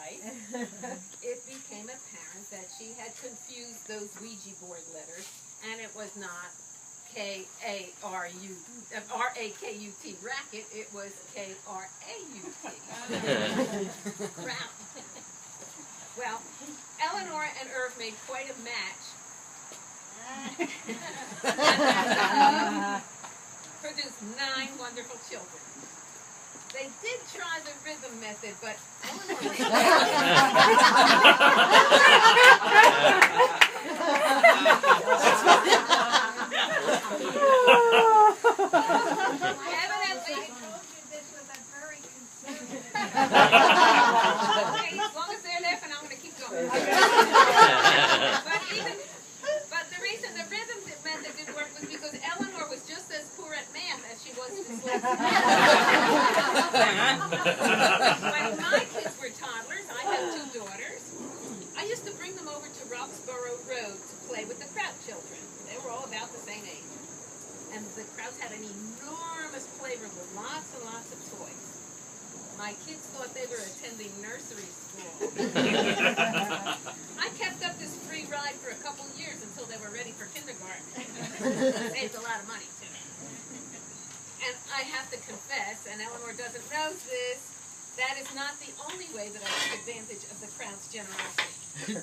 life, it became apparent that she had confused those Ouija board letters, and it was not R-A-K-U-T, racket, it was K-R-A-U-T. Kraut. Well, Eleanor and Irv made quite a match. Produced 9 wonderful children. They did try the rhythm method, but Eleanor evidently, this was a very conservative. Okay, as long as they're laughing, I'm going to keep going. But the reason the rhythm method didn't work was because Eleanor was just as poor at math as she was dyslexic. When my kids were toddlers, I had 2 daughters. I used to bring them over to Roxborough Road to play with the Kraut children. They were all about the same age. And the Krauts had an enormous playroom with lots and lots of toys. My kids thought they were attending nursery school. I kept up this free ride for a couple years until they were ready for kindergarten. Saved a lot of money, too. And I have to confess, and Eleanor doesn't know this, that is not the only way that I took advantage of the Kraut's generosity.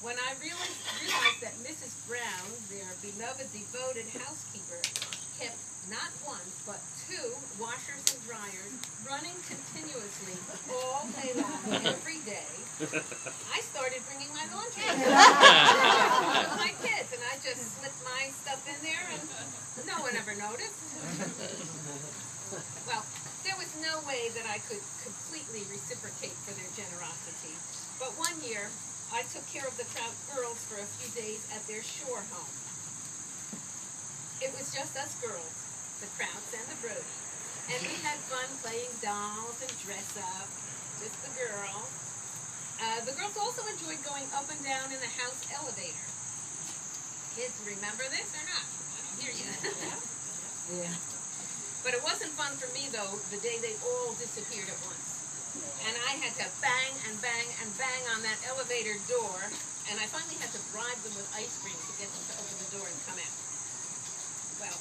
When I realized that Mrs. Brown, their beloved, devoted housekeeper, kept not 1, but 2 washers and dryers running continuously all day long, every day, I started bringing my laundry with my kids, and I just slipped my stuff in there, and no one ever noticed. Well, there was no way that I could completely reciprocate for their generosity, but one year, I took care of the Kraut girls for a few days at their shore home. It was just us girls, the Krauts and the Brodies, and we had fun playing dolls and dress up, just the girls. The girls also enjoyed going up and down in the house elevator. Kids, remember this or not? I don't hear you. Yeah. But it wasn't fun for me, though, the day they all disappeared at once. And I had to bang and bang and bang on that elevator door, and I finally had to bribe them with ice cream to get them to open the door and come out. Well,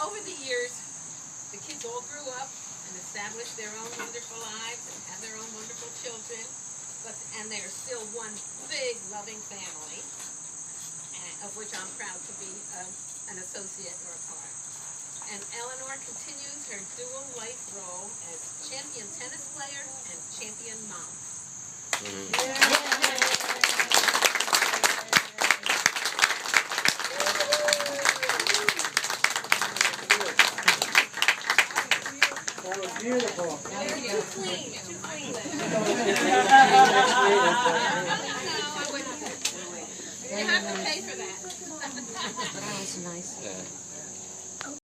over the years, the kids all grew up and established their own wonderful lives and had their own wonderful children, and they're still one big loving family, of which I'm proud to be an associate or a part. And Eleanor continues her dual life role as champion tennis player and champion mom. That was beautiful. Too clean, too clean. No, I wouldn't. You have to pay for that. That was nice. Yeah.